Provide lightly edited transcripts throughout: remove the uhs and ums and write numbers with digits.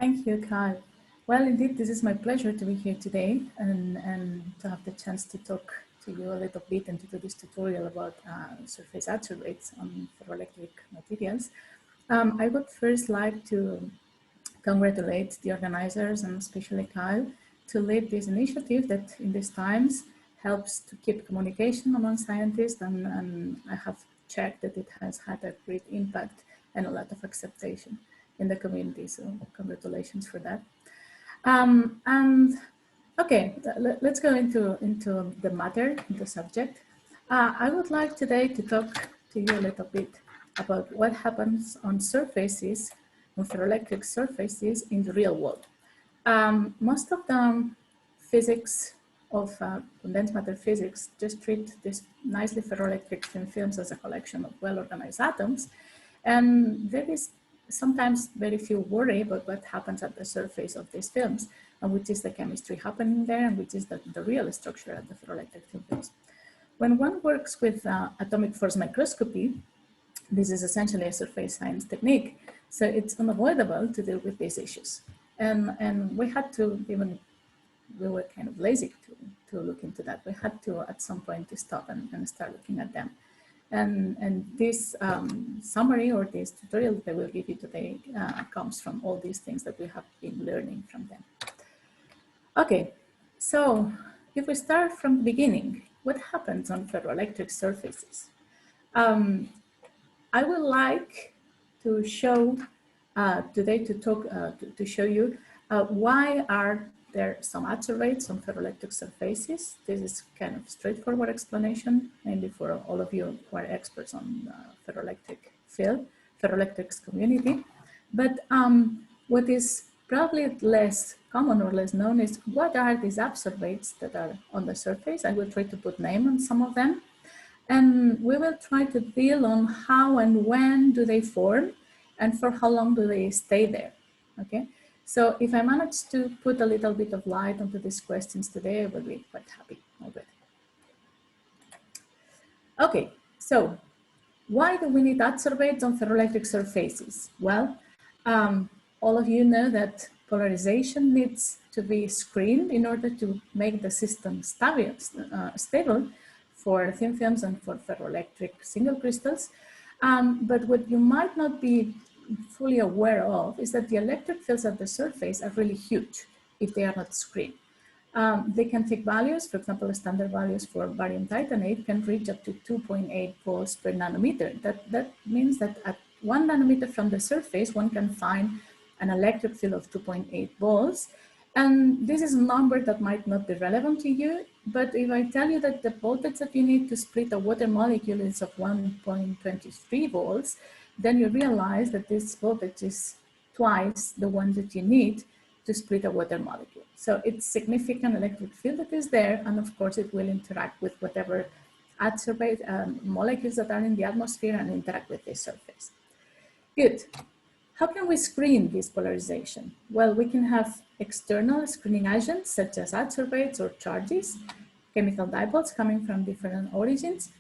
Thank you, Kyle. Well, indeed, this is my pleasure to be here today and to have the chance to talk to you a little bit and to do this tutorial about surface adsorbates on ferroelectric materials. I would first like to congratulate the organizers and especially Kyle to lead this initiative that in these times helps to keep communication among scientists, and I have checked that it has had a great impact and a lot of acceptation in the community, so congratulations for that. And okay, let's go into the matter, the subject. I would like today to talk to you a little bit about what happens on surfaces, on ferroelectric surfaces in the real world. Most of the physics of condensed matter physics just treat these nicely ferroelectric thin films as a collection of well-organized atoms, and there is sometimes very few worry about what happens at the surface of these films, and which is the chemistry happening there, and which is the real structure of the ferroelectric thin films. When one works with atomic force microscopy, this is essentially a surface science technique, so it's unavoidable to deal with these issues. And we had to, even we were kind of lazy to look into that. We had to, at some point, to stop and start looking at them. And this summary or this tutorial that I will give you today comes from all these things that we have been learning from them. Okay, so if we start from the beginning, what happens on ferroelectric surfaces? I would like to show today to show you why are there some adsorbates on ferroelectric surfaces. This is kind of straightforward explanation, mainly for all of you who are experts on ferroelectric field, ferroelectrics community. But what is probably less common or less known is what are these adsorbates that are on the surface. I will try to put name on some of them. And we will try to deal on how and when do they form and for how long do they stay there, okay? So if I manage to put a little bit of light onto these questions today, I will be quite happy already. Okay, so why do we need adsorbates on ferroelectric surfaces? Well, all of you know that polarization needs to be screened in order to make the system stable for thin films and for ferroelectric single crystals. But what you might not be fully aware of is that the electric fields at the surface are really huge if they are not screened. They can take values, for example, standard values for barium titanate can reach up to 2.8 volts per nanometer. That means that at 1 nanometer from the surface, one can find an electric field of 2.8 volts. And this is a number that might not be relevant to you, but if I tell you that the voltage that you need to split a water molecule is of 1.23 volts, then you realize that this voltage is twice the one that you need to split a water molecule. So it's significant electric field that is there, and of course it will interact with whatever adsorbate molecules that are in the atmosphere and interact with the surface. Good. How can we screen this polarization? Well, we can have external screening agents such as adsorbates or charges, chemical dipoles coming from different origins,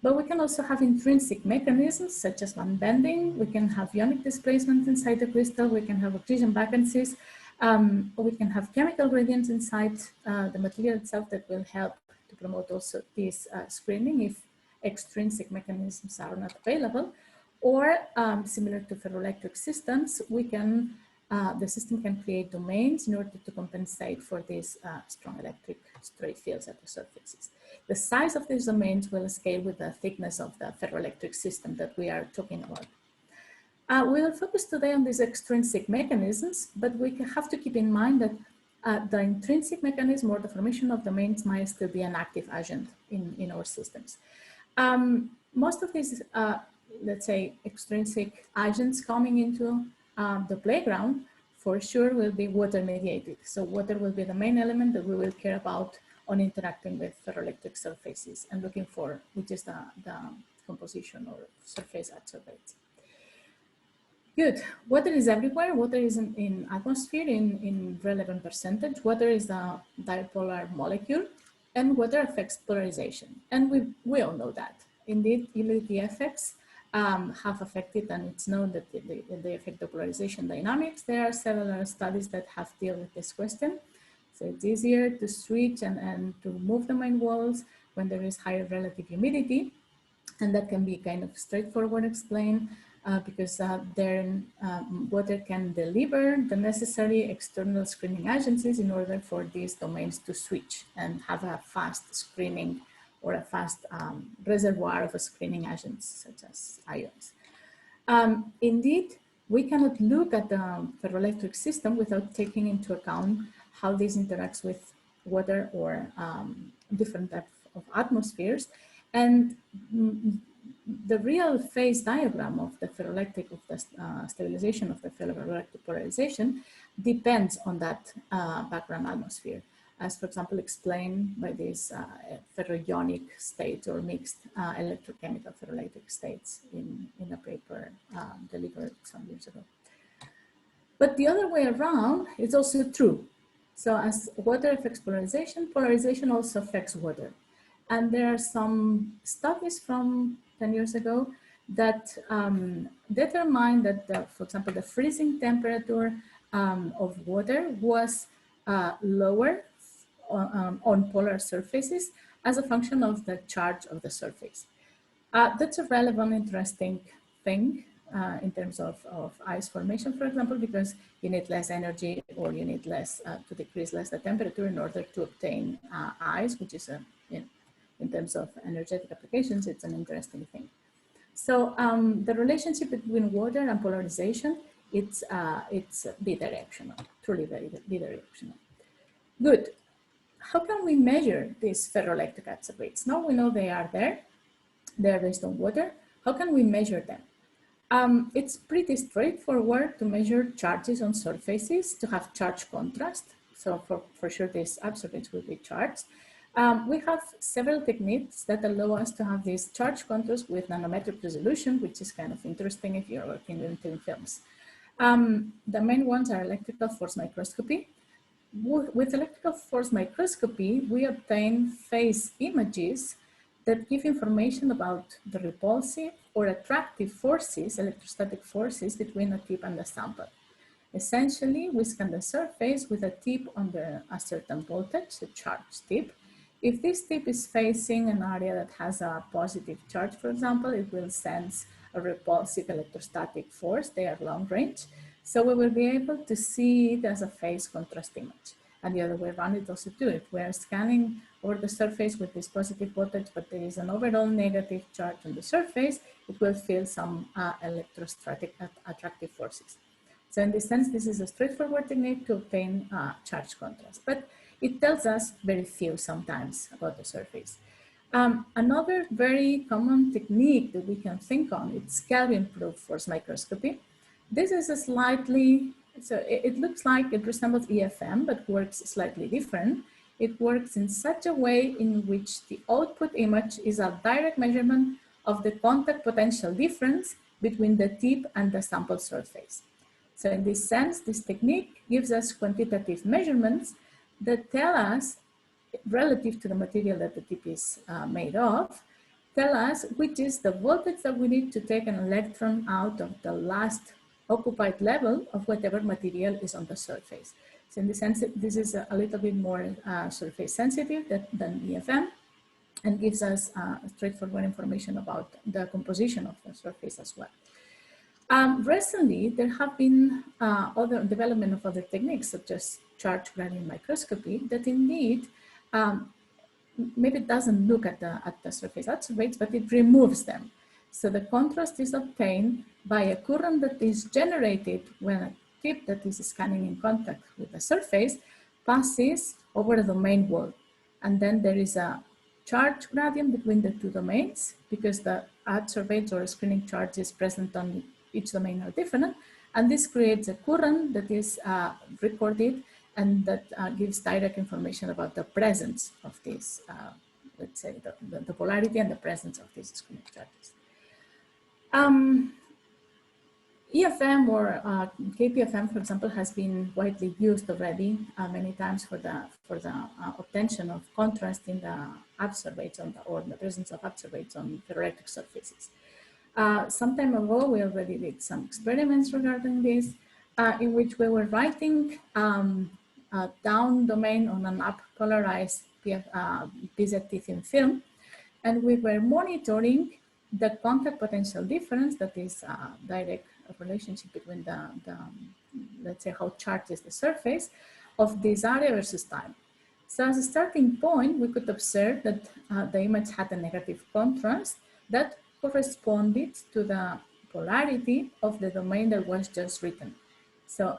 but we can also have intrinsic mechanisms such as band bending. We can have ionic displacement inside the crystal. We can have oxygen vacancies. We can have chemical gradients inside the material itself that will help to promote also this screening if extrinsic mechanisms are not available. Or similar to ferroelectric systems, we can, the system can create domains in order to compensate for these strong electric stray fields at the surfaces. The size of these domains will scale with the thickness of the ferroelectric system that we are talking about. We will focus today on these extrinsic mechanisms, but we have to keep in mind that the intrinsic mechanism or the formation of domains might still be an active agent in our systems. Most of these let's say, extrinsic agents coming into the playground, for sure will be water mediated. So water will be the main element that we will care about on interacting with ferroelectric surfaces and looking for, which is the composition or surface adsorbates. Good. Water is everywhere. Water is in atmosphere in relevant percentage. Water is a dipolar molecule, and water affects polarization. And we all know that. Indeed, IEEE-UFFC have affected, and it's known that they affect the polarization dynamics. There are several studies that have dealt with this question. So it's easier to switch and to move the main walls when there is higher relative humidity. And that can be kind of straightforward explained because then water can deliver the necessary external screening agencies in order for these domains to switch and have a fast screening or a fast reservoir of screening agents such as ions. Indeed, we cannot look at the ferroelectric system without taking into account how this interacts with water or different types of atmospheres. And the real phase diagram of the ferroelectric, of the stabilization of the ferroelectric polarization depends on that background atmosphere, as for example explained by these ferroionic states or mixed electrochemical ferroelectric states in a paper delivered some years ago. But the other way around is also true. So as water affects polarization, polarization also affects water. And there are some studies from 10 years ago that determined that, for example, the freezing temperature of water was lower on polar surfaces as a function of the charge of the surface. That's a relevant, interesting thing in terms of ice formation, for example, because you need less energy or you need less to decrease less the temperature in order to obtain ice, which is in terms of energetic applications, it's an interesting thing. So the relationship between water and polarization, it's bidirectional, truly very bidirectional. Good. How can we measure these ferroelectric adsorbates? Now we know they are there. They're based on water. How can we measure them? It's pretty straightforward to measure charges on surfaces to have charge contrast. So for sure, these adsorbates will be charged. We have several techniques that allow us to have this charge contrast with nanometric resolution, which is kind of interesting if you're working in thin films. The main ones are electrical force microscopy. With electrical force microscopy, we obtain phase images that give information about the repulsive or attractive forces, electrostatic forces between a tip and the sample. Essentially, we scan the surface with a tip under a certain voltage, a charged tip. If this tip is facing an area that has a positive charge, for example, it will sense a repulsive electrostatic force. They are long range. So we will be able to see it as a phase contrast image. And the other way around, it also do it. We are scanning over the surface with this positive voltage, but there is an overall negative charge on the surface. It will feel some electrostatic attractive forces. So in this sense, this is a straightforward technique to obtain charge contrast, but it tells us very few sometimes about the surface. Another very common technique that we can think on, it's Kelvin-proof force microscopy. This is a slightly, so it looks like it resembles EFM, but works slightly different. It works in such a way in which the output image is a direct measurement of the contact potential difference between the tip and the sample surface. So in this sense, this technique gives us quantitative measurements that tell us, relative to the material that the tip is made of, tell us which is the voltage that we need to take an electron out of the last occupied level of whatever material is on the surface. So in this sense, this is a little bit more surface sensitive than EFM and gives us straightforward information about the composition of the surface as well. Recently, there have been other development of other techniques, such as charge gradient microscopy, that indeed maybe doesn't look at the surface adsorbates, but it removes them. So the contrast is obtained by a current that is generated when a tip that is scanning in contact with the surface passes over the domain wall. And then there is a charge gradient between the two domains because the adsorbates or screening charges present on each domain are different. And this creates a current that is recorded and that gives direct information about the presence of this, let's say, the polarity and the presence of these screening charges. EFM or KPFM, for example, has been widely used already many times for the obtention of contrast in the adsorbates or the presence of adsorbates on ferroelectric surfaces. Some time ago, we already did some experiments regarding this, in which we were writing a down domain on an up polarized PZT thin film, and we were monitoring the contact potential difference, that is a direct relationship between let's say, how charged is the surface of this area versus time. So as a starting point, we could observe that the image had a negative contrast that corresponded to the polarity of the domain that was just written. So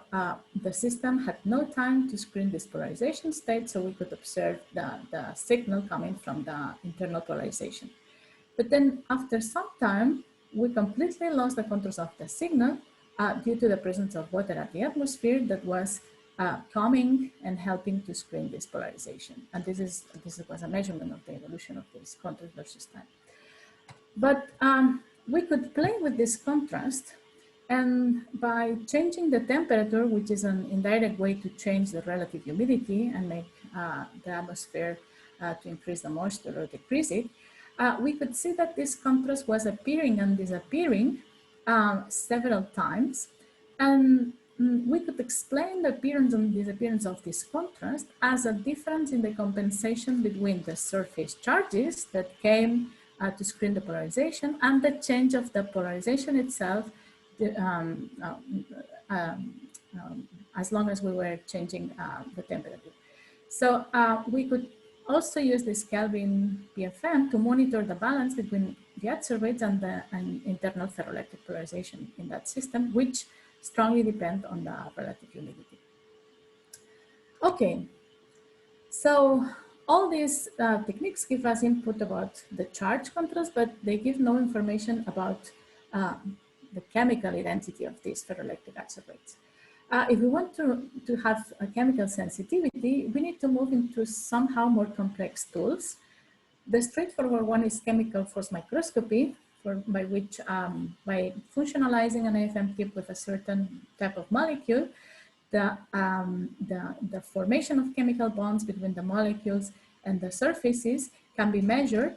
the system had no time to screen this polarization state, so we could observe the signal coming from the internal polarization. But then after some time, we completely lost the contours of the signal due to the presence of water at the atmosphere that was coming and helping to screen this polarization. And this was a measurement of the evolution of this contrast versus time. But we could play with this contrast, and by changing the temperature, which is an indirect way to change the relative humidity and make the atmosphere to increase the moisture or decrease it, we could see that this contrast was appearing and disappearing several times. And we could explain the appearance and disappearance of this contrast as a difference in the compensation between the surface charges that came to screen the polarization and the change of the polarization itself, as long as we were changing the temperature. So we could also use this Kelvin PFM to monitor the balance between the adsorbates and the internal ferroelectric polarization in that system, which strongly depend on the relative humidity. Okay, so all these techniques give us input about the charge contrast, but they give no information about the chemical identity of these ferroelectric adsorbates. If we want to have a chemical sensitivity, we need to move into somehow more complex tools. The straightforward one is chemical force microscopy, by which, by functionalizing an AFM tip with a certain type of molecule, the formation of chemical bonds between the molecules and the surfaces can be measured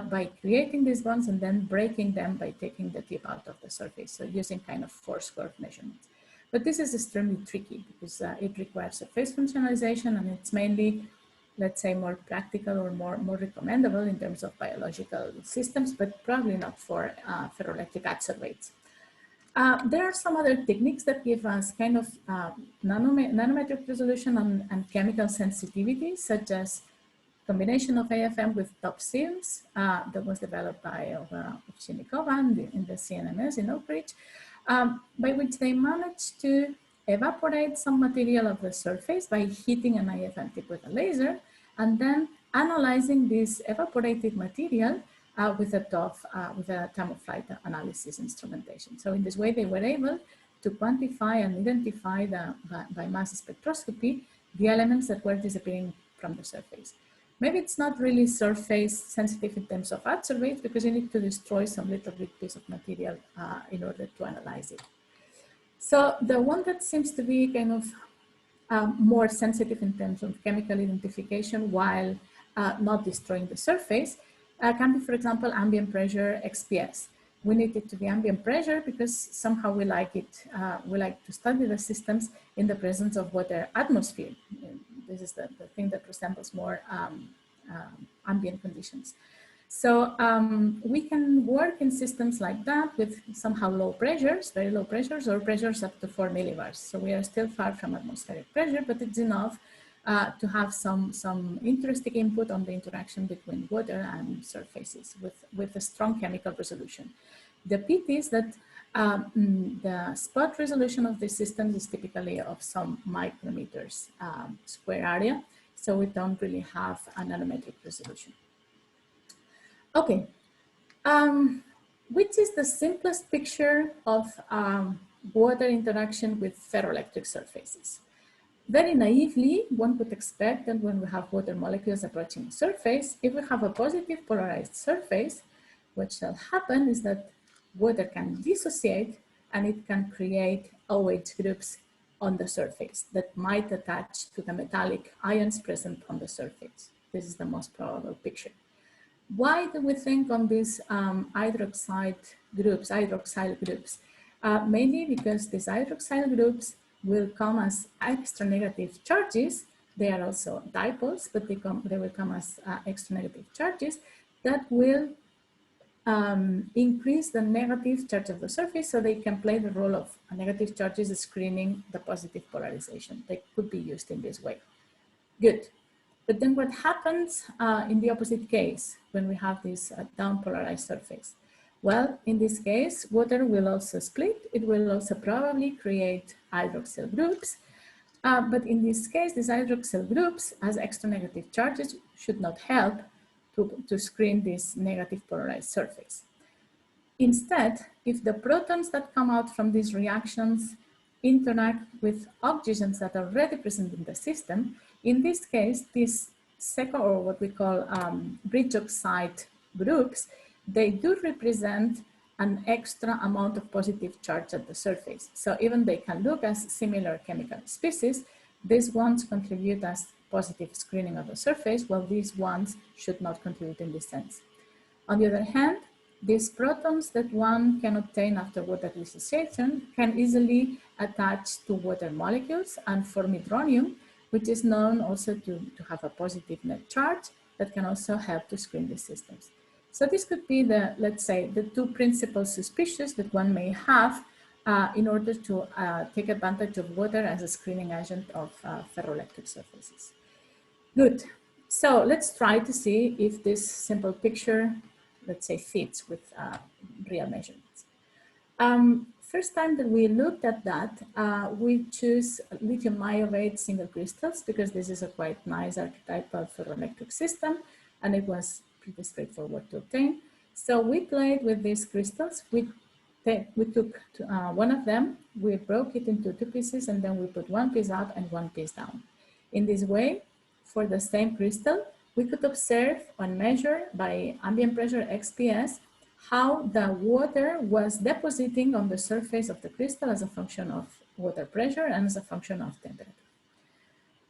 by creating these bonds and then breaking them by taking the tip out of the surface, so using kind of force curve measurements. But this is extremely tricky because it requires surface functionalization, and it's mainly, let's say, more practical or more recommendable in terms of biological systems, but probably not for ferroelectric adsorbates. There are some other techniques that give us kind of nanometric resolution and chemical sensitivity, such as combination of AFM with top films that was developed by Ovchinikova in the CNMS in Oak Ridge, by which they managed to evaporate some material of the surface by heating an AFM tip with a laser, and then analyzing this evaporated material with a time-of-flight analysis instrumentation. So in this way, they were able to quantify and identify by mass spectroscopy the elements that were disappearing from the surface. Maybe it's not really surface sensitive in terms of adsorbates because you need to destroy some little bit piece of material in order to analyze it. So the one that seems to be kind of more sensitive in terms of chemical identification while not destroying the surface can be, for example, ambient pressure XPS. We need it to be ambient pressure because somehow we like it. We like to study the systems in the presence of water atmosphere. This is the thing that resembles more ambient conditions. So we can work in systems like that with somehow low pressures, very low pressures, or pressures up to 4 millibars. So we are still far from atmospheric pressure, but it's enough to have some interesting input on the interaction between water and surfaces with a strong chemical resolution. The pity is that the spot resolution of the system is typically of some micrometers square area, so we don't really have a nanometric resolution. Okay, which is the simplest picture of water interaction with ferroelectric surfaces? Very naively, one could expect that when we have water molecules approaching the surface, if we have a positive polarized surface, what shall happen is that water can dissociate and it can create OH groups on the surface that might attach to the metallic ions present on the surface. This is the most probable picture. Why do we think on these hydroxyl groups? Mainly because these hydroxyl groups will come as extra negative charges. They are also dipoles, but they will come as extra negative charges that will increase the negative charge of the surface, so they can play the role of negative charges screening the positive polarization. They could be used in this way. Good. But then what happens in the opposite case when we have this down-polarized surface? Well, in this case, water will also split. It will also probably create hydroxyl groups. But in this case, these hydroxyl groups as extra negative charges should not help to screen this negative polarized surface. Instead, if the protons that come out from these reactions interact with oxygens that are already present in the system, in this case, these second, or what we call redox site groups, they do represent an extra amount of positive charge at the surface. So even they can look as similar chemical species, these ones contribute as positive screening of the surface, while these ones should not contribute in this sense. On the other hand, these protons that one can obtain after water dissociation can easily attach to water molecules and form hydronium, which is known also to have a positive net charge that can also help to screen these systems. So this could be the, let's say, the two principal suspicions that one may have in order to take advantage of water as a screening agent of ferroelectric surfaces. Good. So let's try to see if this simple picture, let's say, fits with real measurements. First time that we looked at that, we choose lithium iodide single crystals because this is a quite nice archetypal ferroelectric system, and it was pretty straightforward to obtain. So we played with these crystals. We took one of them, we broke it into two pieces, and then we put one piece up and one piece down. In this way, for the same crystal, we could observe and measure by ambient pressure XPS how the water was depositing on the surface of the crystal as a function of water pressure and as a function of temperature.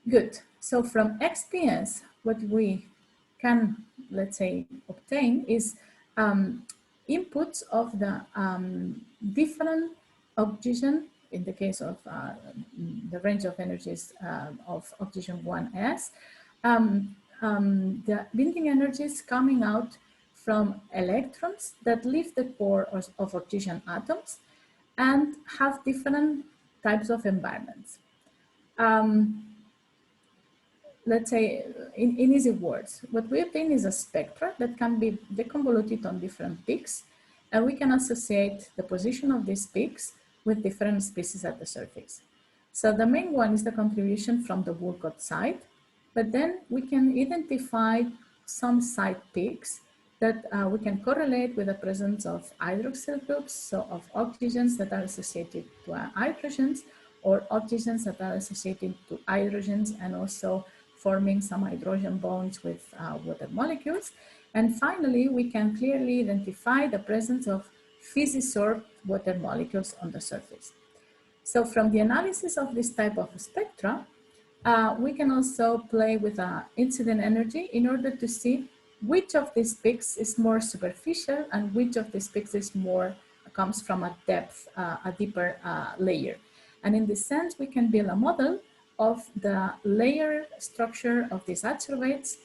Good. So from XPS, what we can, let's say, obtain is inputs of the different oxygen, in the case of the range of energies of oxygen 1s, the binding energies coming out from electrons that leave the core of oxygen atoms and have different types of environments. Let's say, in easy words, what we obtain is a spectra that can be deconvoluted on different peaks, and we can associate the position of these peaks with different species at the surface. So the main one is the contribution from the Woolcott site, but then we can identify some side peaks that we can correlate with the presence of hydroxyl groups, so of oxygens that are associated to hydrogens, or oxygens that are associated to hydrogens and also forming some hydrogen bonds with water molecules. And finally, we can clearly identify the presence of physisorbed water molecules on the surface. So from the analysis of this type of spectra, we can also play with incident energy in order to see which of these peaks is more superficial and which of these peaks is more comes from a depth, a deeper layer. And in this sense, we can build a model of the layer structure of these adsorbates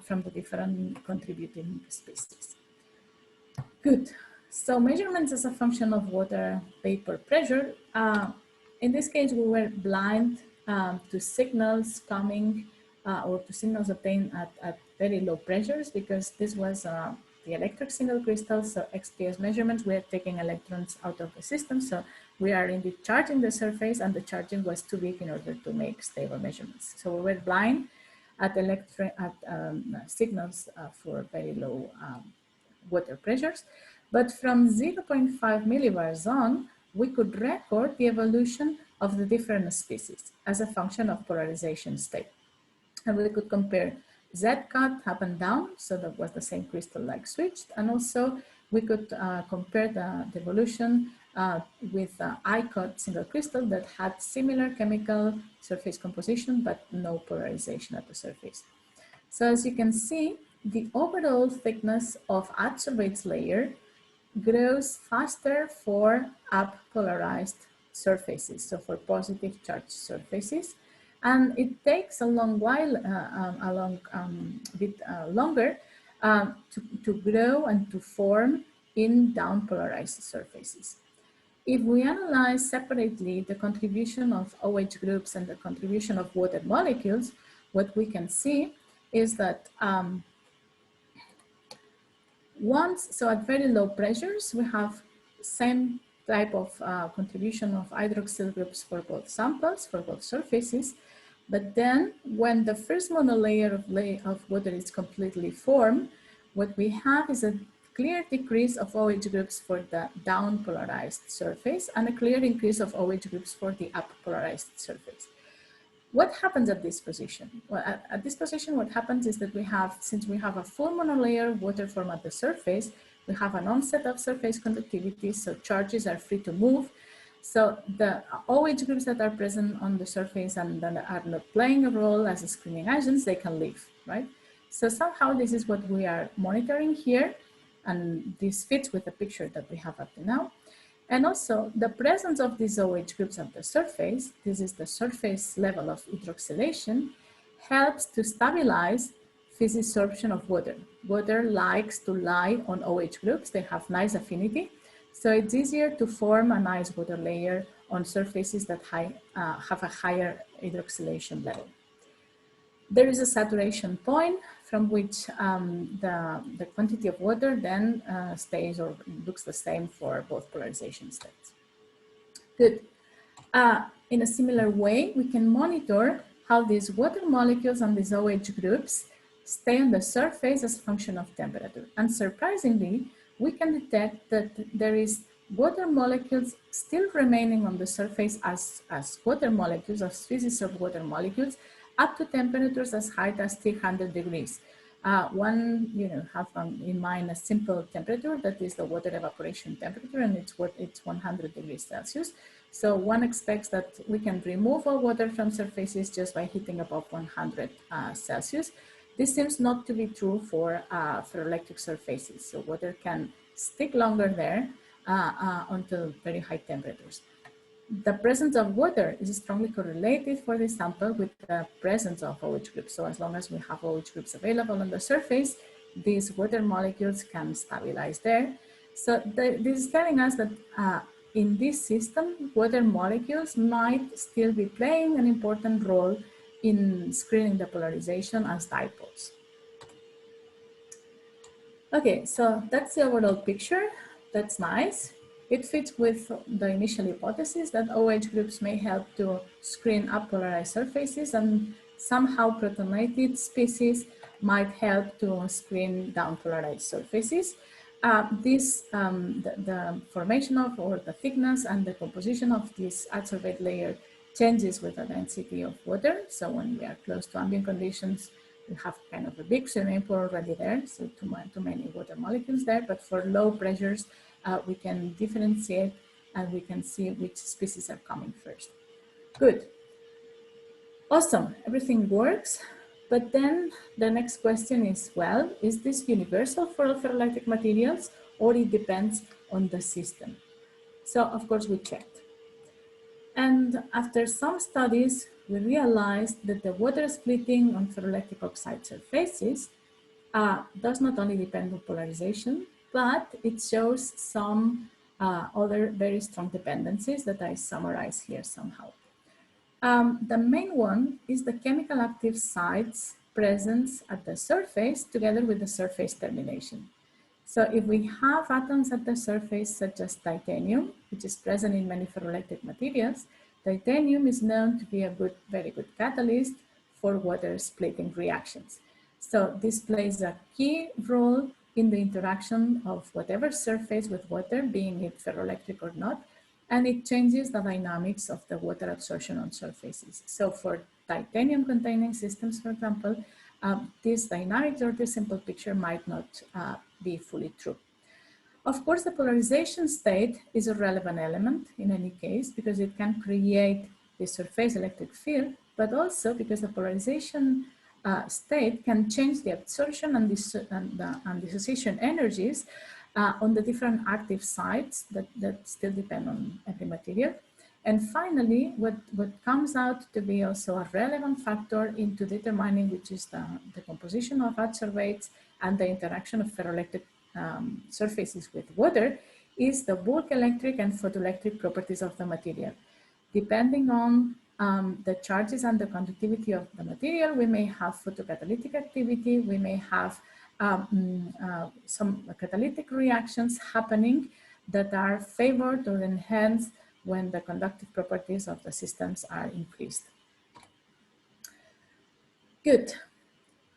from the different contributing species. Good. So measurements as a function of water vapor pressure. In this case, we were blind to signals coming or to signals obtained at very low pressures, because this was the electric single crystal. So XPS measurements, we are taking electrons out of the system. So we are indeed charging the surface, and the charging was too big in order to make stable measurements. So we were blind at signals for very low water pressures. But from 0.5 millibars on, we could record the evolution of the different species as a function of polarization state. And we could compare Z-cut up and down, so that was the same crystal like switched, and also we could compare the evolution with I-cut single crystal that had similar chemical surface composition but no polarization at the surface. So as you can see, the overall thickness of adsorbates layer grows faster for up polarized surfaces, so for positive charged surfaces, and it takes a long while, bit longer to grow and to form in down polarized surfaces. If we analyze separately the contribution of OH groups and the contribution of water molecules, what we can see is that so at very low pressures, we have same type of contribution of hydroxyl groups for both samples, for both surfaces. But then when the first monolayer of water is completely formed, what we have is a clear decrease of OH groups for the down polarized surface and a clear increase of OH groups for the up polarized surface. What happens at this position? Well, at this position, what happens is that since we have a full monolayer water form at the surface, we have an onset of surface conductivity, so charges are free to move. So the OH groups that are present on the surface and that are not playing a role as screening agents, they can leave, right? So somehow this is what we are monitoring here, and this fits with the picture that we have up to now. And also the presence of these OH groups at the surface, this is the surface level of hydroxylation, helps to stabilize physisorption of water. Water likes to lie on OH groups, they have nice affinity, so it's easier to form a nice water layer on surfaces that have a higher hydroxylation level. There is a saturation point from which the quantity of water then stays or looks the same for both polarization states. Good. In a similar way, we can monitor how these water molecules and these OH groups stay on the surface as a function of temperature. And surprisingly, we can detect that there is water molecules still remaining on the surface as water molecules, as species of water molecules, up to temperatures as high as 300 degrees. One, have in mind a simple temperature that is the water evaporation temperature, and it's 100 degrees Celsius. So one expects that we can remove all water from surfaces just by heating above 100 Celsius. This seems not to be true for ferroelectric surfaces. So water can stick longer there until very high temperatures. The presence of water is strongly correlated for this sample with the presence of OH groups. So as long as we have OH groups available on the surface, these water molecules can stabilize there. So this is telling us that in this system, water molecules might still be playing an important role in screening the polarization as dipoles. Okay, so that's the overall picture. That's nice. It fits with the initial hypothesis that OH groups may help to screen up polarized surfaces, and somehow protonated species might help to screen down polarized surfaces. The formation of, or the thickness and the composition of this adsorbate layer changes with the density of water. So when we are close to ambient conditions, we have kind of a big swimming pool already there, so too many water molecules there. But for low pressures, we can differentiate and we can see which species are coming first. Good. Awesome, everything works. But then the next question is, well, is this universal for all ferroelectric materials, or it depends on the system? So of course we checked. And after some studies, we realized that the water splitting on ferroelectric oxide surfaces does not only depend on polarization, but it shows some other very strong dependencies that I summarize here somehow. The main one is the chemical active sites presence at the surface together with the surface termination. So if we have atoms at the surface such as titanium, which is present in many ferroelectric materials, titanium is known to be a very good catalyst for water splitting reactions. So this plays a key role in the interaction of whatever surface with water, being it ferroelectric or not, and it changes the dynamics of the water absorption on surfaces. So for titanium containing systems, for example, this dynamics or this simple picture might not be fully true. Of course, the polarization state is a relevant element in any case because it can create the surface electric field, but also because the polarization state can change the absorption and dissociation energies on the different active sites that still depend on every material. And finally, what comes out to be also a relevant factor into determining which is the composition of adsorbates and the interaction of ferroelectric surfaces with water is the bulk electric and photoelectric properties of the material. Depending on the charges and the conductivity of the material, we may have photocatalytic activity, we may have some catalytic reactions happening that are favored or enhanced when the conductive properties of the systems are increased. Good.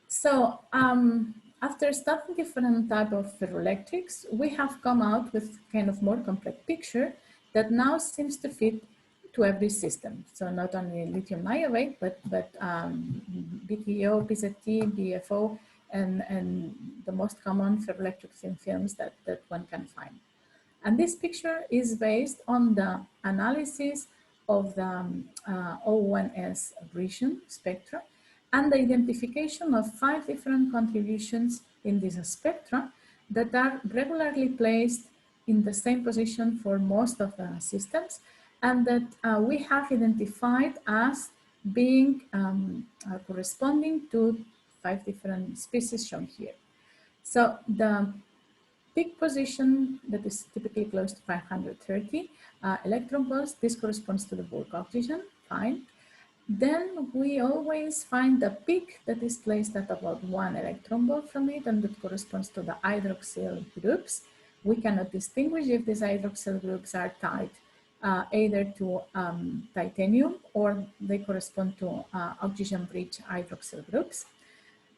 So after studying different types of ferroelectrics, we have come out with kind of more complex picture that now seems to fit to every system. So not only lithium niobate, but BTO, PZT, BFO, and the most common ferroelectric thin films that one can find. And this picture is based on the analysis of the O1S region spectra and the identification of 5 different contributions in this spectra that are regularly placed in the same position for most of the systems, and that we have identified as being corresponding to 5 different species shown here. So the peak position that is typically close to 530 electron volts, this corresponds to the bulk oxygen, fine. Then we always find the peak that is placed at about 1 electron volt from it, and that corresponds to the hydroxyl groups. We cannot distinguish if these hydroxyl groups are tied either to titanium or they correspond to oxygen-rich hydroxyl groups.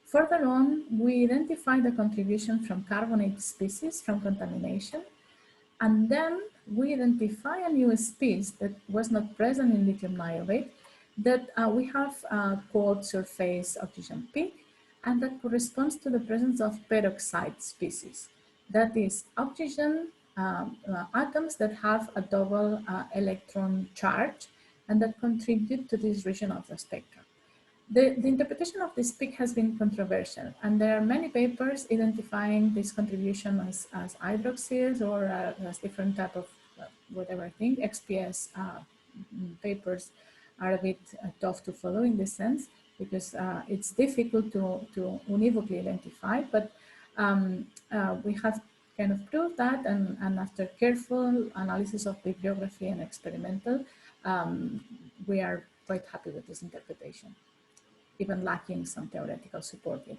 Further on, we identify the contribution from carbonate species from contamination, and then we identify a new species that was not present in lithium niobate, that we have called surface oxygen peak, and that corresponds to the presence of peroxide species. That is oxygen atoms that have a double electron charge and that contribute to this region of the spectrum. The interpretation of this peak has been controversial, and there are many papers identifying this contribution as hydroxyls or as different type of whatever thing. XPS papers are a bit tough to follow in this sense because it's difficult to univocally identify, but we have kind of proved that, and after careful analysis of bibliography and experimental, we are quite happy with this interpretation, even lacking some theoretical support yet.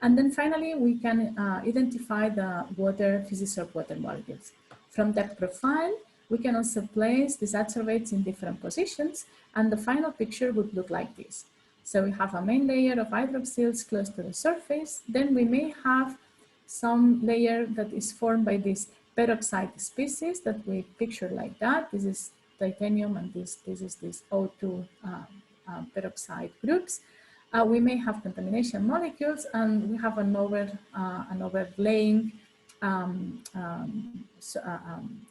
And then finally, we can identify the water physics of water molecules. From depth profile, we can also place these adsorbates in different positions, and the final picture would look like this. So we have a main layer of hydroxyls close to the surface. Then we may have some layer that is formed by this peroxide species that we picture like that. This is titanium, and this is this O2 peroxide groups. We may have contamination molecules, and we have an overlaying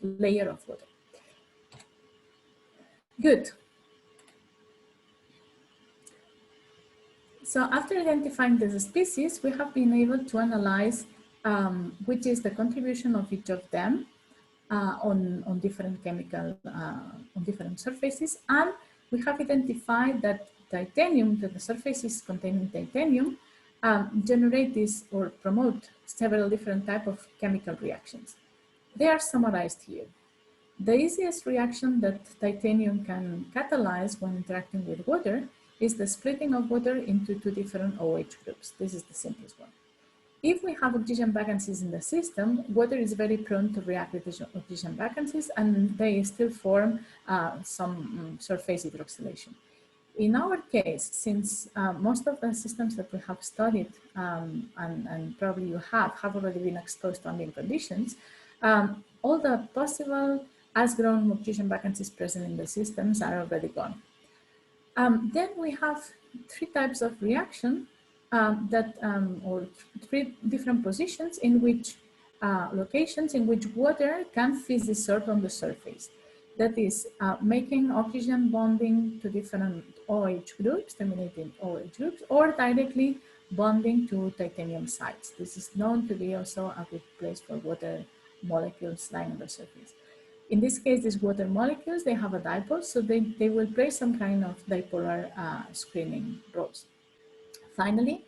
layer of water. Good. So after identifying the species, we have been able to analyze which is the contribution of each of them on different chemical, on different surfaces, and we have identified that titanium, that the surfaces containing titanium, generate this or promote several different types of chemical reactions. They are summarized here. The easiest reaction that titanium can catalyze when interacting with water is the splitting of water into 2 different OH groups. This is the simplest one. If we have oxygen vacancies in the system, water is very prone to react with oxygen vacancies, and they still form some surface hydroxylation. In our case, since most of the systems that we have studied, and probably you have already been exposed to ambient conditions, all the possible as-grown oxygen vacancies present in the systems are already gone. Then we have 3 types of reaction or 3 different positions in which locations in which water can physically dissolve on the surface. That is making oxygen bonding to different OH groups, terminating OH groups, or directly bonding to titanium sites. This is known to be also a good place for water molecules lying on the surface. In this case, these water molecules, they have a dipole, so they will play some kind of dipolar screening roles. Finally,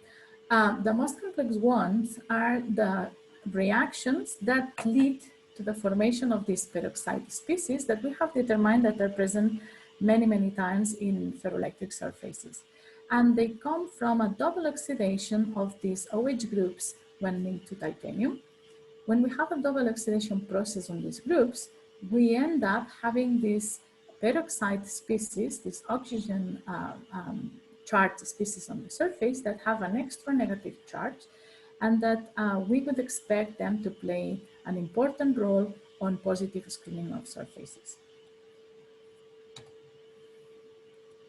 the most complex ones are the reactions that lead to the formation of these peroxide species that we have determined that are present many, many times in ferroelectric surfaces. And they come from a double oxidation of these OH groups when linked to titanium. When we have a double oxidation process on these groups, we end up having these peroxide species, these oxygen charged species on the surface that have an extra negative charge, and that we would expect them to play an important role on positive screening of surfaces.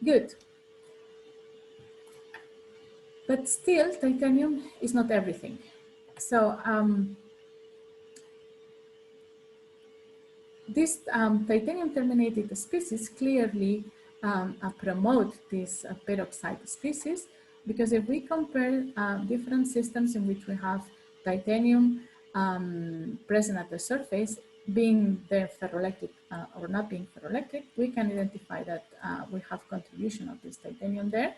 Good. But still, titanium is not everything. So these titanium terminated species clearly promote these peroxide species, because if we compare different systems in which we have titanium present at the surface, being the ferroelectric or not being ferroelectric, we can identify that we have contribution of this titanium there.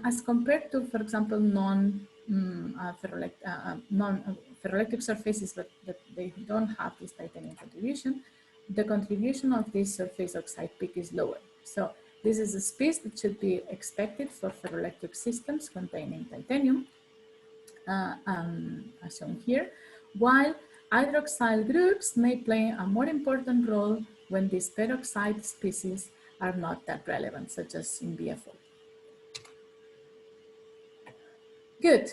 As compared to, for example, non-ferroelectric surfaces, but that they don't have this titanium contribution, the contribution of this surface oxide peak is lower. So this is a space that should be expected for ferroelectric systems containing titanium, as shown here, while hydroxyl groups may play a more important role when these peroxide species are not that relevant, such as in BFO. Good.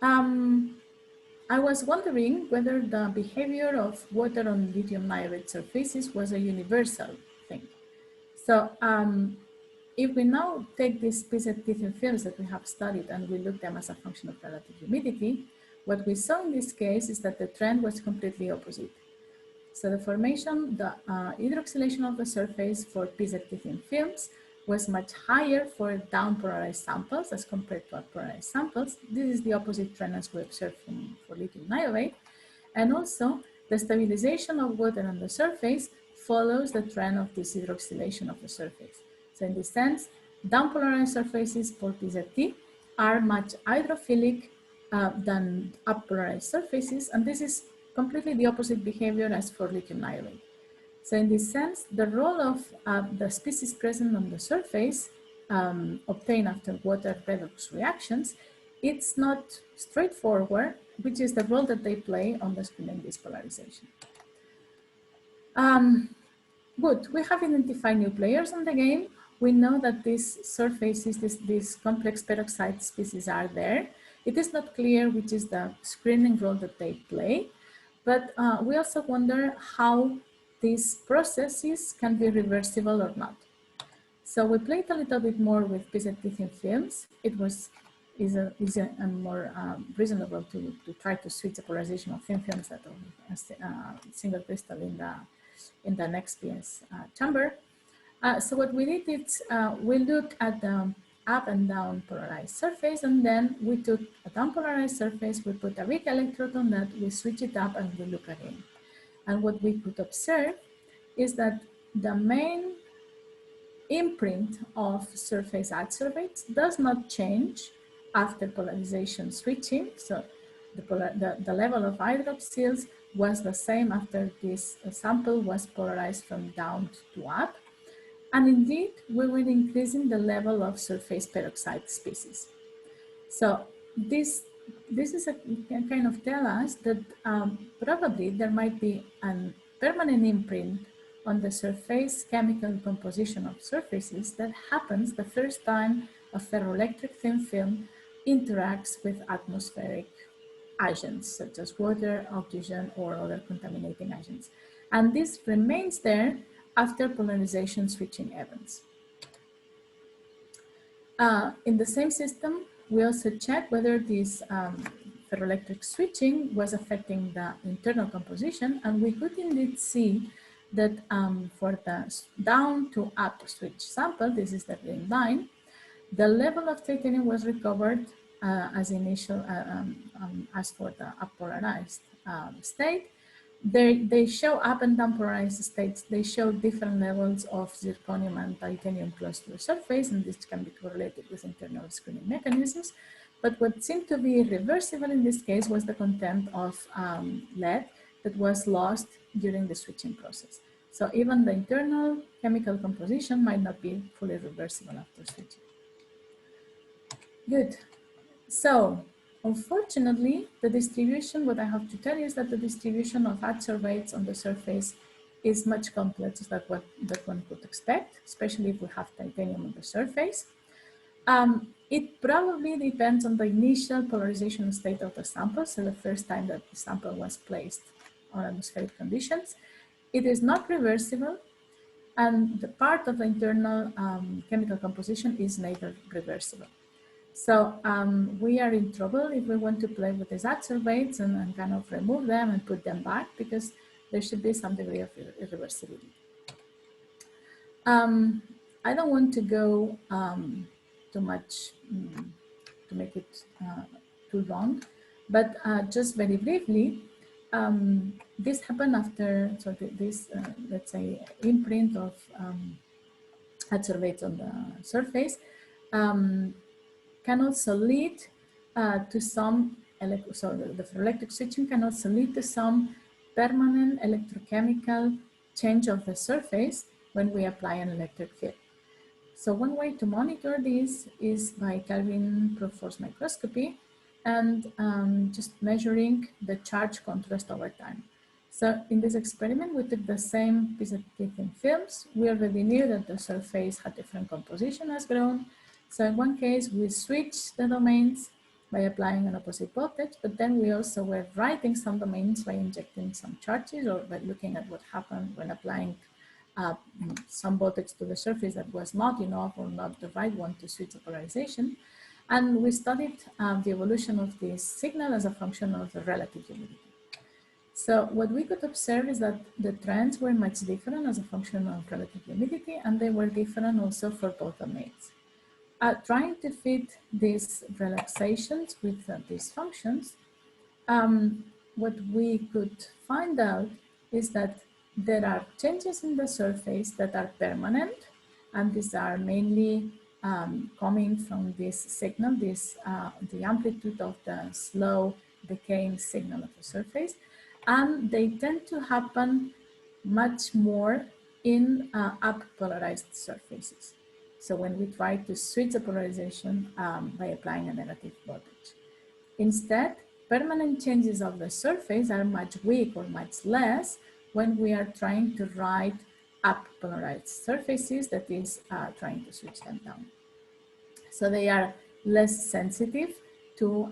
I was wondering whether the behavior of water on lithium niobate surfaces was a universal thing. So if we now take these pieces lithium films that we have studied and we look them as a function of relative humidity, what we saw in this case is that the trend was completely opposite. So the formation, the hydroxylation of the surface for piezoelectric lithium films was much higher for down-polarized samples as compared to up-polarized samples. This is the opposite trend as we observed for lithium niobate. And also, the stabilization of water on the surface follows the trend of this hydroxylation of the surface. So in this sense, down-polarized surfaces for PZT are much hydrophilic than up-polarized surfaces, and this is completely the opposite behavior as for lithium niobate. So in this sense, the role of the species present on the surface obtained after water redox reactions, it's not straightforward, which is the role that they play on the screening dispolarization. Good, we have identified new players on the game. We know that these surfaces, these complex peroxide species are there. It is not clear which is the screening role that they play, but we also wonder how these processes can be reversible or not. So we played a little bit more with piezoelectric lithium films. It was easier and more reasonable to try to switch the polarization of thin films that are single crystal in the next PS chamber. So what we did is we looked at the up and down polarized surface, and then we took a down polarized surface, we put a weak electrode on that, we switch it up, and we look again. And what we could observe is that the main imprint of surface adsorbates does not change after polarization switching. So the level of hydroxyls was the same after this sample was polarized from down to up. And indeed, we were increasing the level of surface peroxide species. So this is a kind of tell us that probably there might be a permanent imprint on the surface chemical composition of surfaces that happens the first time a ferroelectric thin film interacts with atmospheric agents such as water, oxygen, or other contaminating agents. And this remains there after polarization switching events. In the same system, we also check whether this ferroelectric switching was affecting the internal composition, and we could indeed see that for the down to up switch sample, this is the green line, the level of titanium was recovered as initial, as for the up-polarized state. They show up and down polarized states. They show different levels of zirconium and titanium close to the surface, and this can be correlated with internal screening mechanisms. But what seemed to be reversible in this case was the content of lead that was lost during the switching process. So even the internal chemical composition might not be fully reversible after switching. Good. So, unfortunately, the distribution, what I have to tell you is that the distribution of adsorbates on the surface is much complex than what one could expect, especially if we have titanium on the surface. It probably depends on the initial polarization state of the sample, so the first time that the sample was placed on atmospheric conditions. It is not reversible, and the part of the internal chemical composition is neither reversible. So we are in trouble if we want to play with these adsorbates and kind of remove them and put them back, because there should be some degree of irreversibility. I don't want to go too much to make it too long, but just very briefly, this happened after, so this, let's say, imprint of adsorbates on the surface can also lead to some, so the ferroelectric switching can also lead to some permanent electrochemical change of the surface when we apply an electric field. So one way to monitor this is by Kelvin probe force microscopy and just measuring the charge contrast over time. So in this experiment, we took the same piece of thin films. We already knew that the surface had different composition as grown. So in one case, we switched the domains by applying an opposite voltage, but then we also were writing some domains by injecting some charges or by looking at what happened when applying some voltage to the surface that was not enough or not the right one to switch the polarization. And we studied the evolution of this signal as a function of the relative humidity. So what we could observe is that the trends were much different as a function of relative humidity, and they were different also for both domains. Trying to fit these relaxations with these functions, what we could find out is that there are changes in the surface that are permanent, and these are mainly coming from this signal, the amplitude of the slow decaying signal of the surface, and they tend to happen much more in up-polarized surfaces. So when we try to switch the polarization by applying a negative voltage. Instead, permanent changes of the surface are much weak or much less when we are trying to write up polarized surfaces, that is trying to switch them down. So they are less sensitive to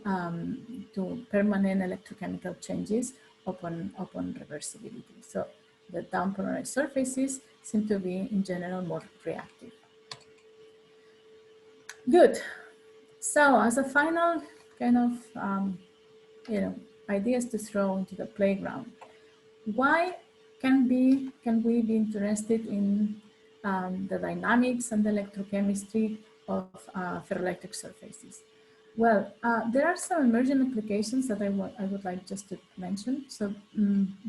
permanent electrochemical changes upon reversibility. So the down polarized surfaces seem to be in general more reactive. Good. So as a final kind of ideas to throw into the playground, why can we be interested in the dynamics and the electrochemistry of ferroelectric surfaces? Well, there are some emerging applications that I would like just to mention. So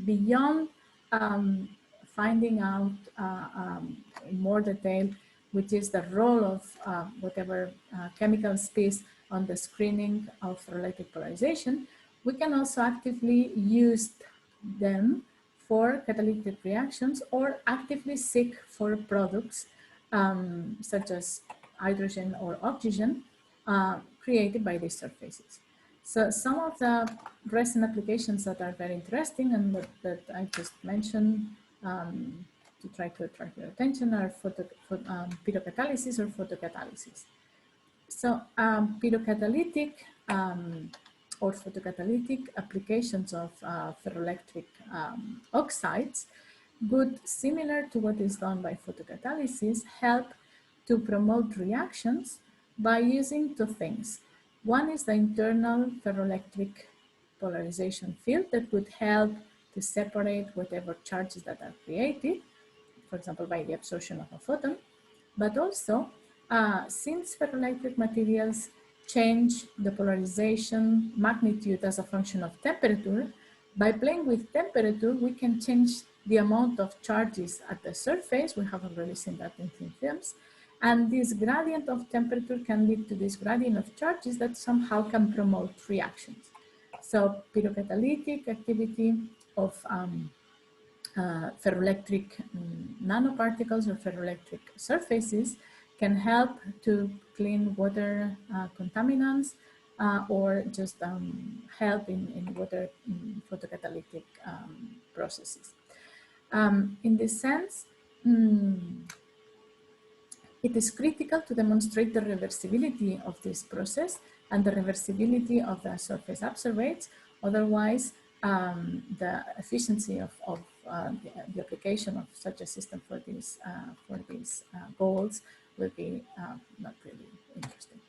beyond finding out in more detail which is the role of whatever chemical space on the screening of ferroelectric polarization, we can also actively use them for catalytic reactions or actively seek for products such as hydrogen or oxygen created by these surfaces. So some of the recent applications that are very interesting and that I just mentioned to try to attract your attention are pyrocatalysis or photocatalysis. So pyrocatalytic or photocatalytic applications of ferroelectric oxides would, similar to what is done by photocatalysis, help to promote reactions by using two things. One is the internal ferroelectric polarization field that would help to separate whatever charges that are created, for example, by the absorption of a photon. But also, since ferroelectric materials change the polarization magnitude as a function of temperature, by playing with temperature, we can change the amount of charges at the surface. We have already seen that in thin films. And this gradient of temperature can lead to this gradient of charges that somehow can promote reactions. So pyrocatalytic activity of ferroelectric nanoparticles or ferroelectric surfaces can help to clean water contaminants or just help in water photocatalytic processes. In this sense, it is critical to demonstrate the reversibility of this process and the reversibility of the surface absorbates. Otherwise, the efficiency of the application of such a system for these goals will be not really interesting.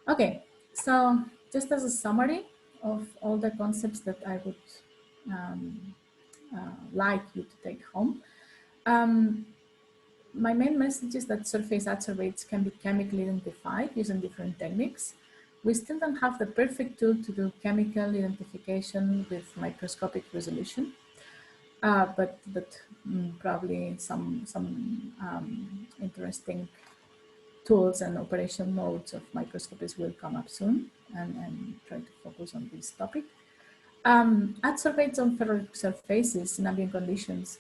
Okay, so just as a summary of all the concepts that I would like you to take home, my main message is that surface adsorbates can be chemically identified using different techniques. We still don't have the perfect tool to do chemical identification with microscopic resolution, but probably some interesting tools and operation modes of microscopies will come up soon and try to focus on this topic. Adsorbates on ferroelectric surfaces in ambient conditions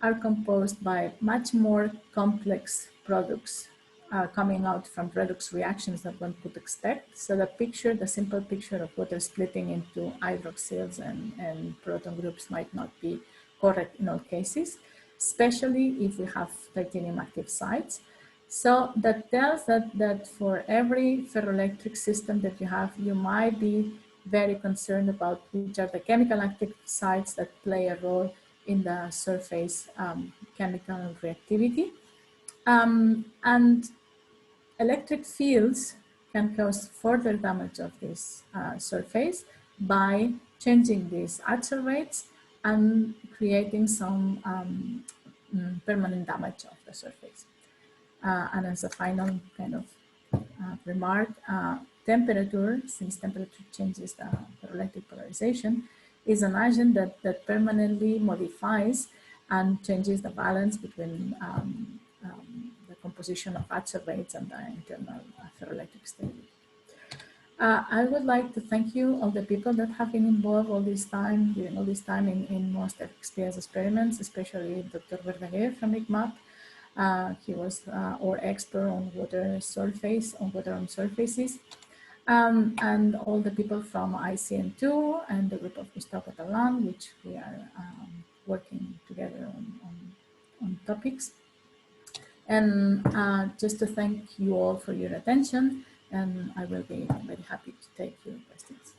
are composed by much more complex products coming out from redox reactions that one could expect. So the simple picture of water splitting into hydroxyls and proton groups might not be correct in all cases, especially if we have titanium active sites. So that tells that for every ferroelectric system that you have, you might be very concerned about which are the chemical active sites that play a role in the surface chemical reactivity. And electric fields can cause further damage of this surface by changing these adsorbates and creating some permanent damage of the surface. And as a final kind of remark, temperature, since temperature changes the ferroelectric polarization, is an agent that permanently modifies and changes the balance between the composition of adsorbates and the internal ferroelectric stability. I would like to thank you, all the people that have been involved during all this time in most XPS experiments, especially Dr. Verdaguer from ICMAP. He was our expert on water on surfaces. And all the people from ICN2 and the group of Gustavo Catalan, which we are working together on topics. And just to thank you all for your attention, and I will be very happy to take your questions.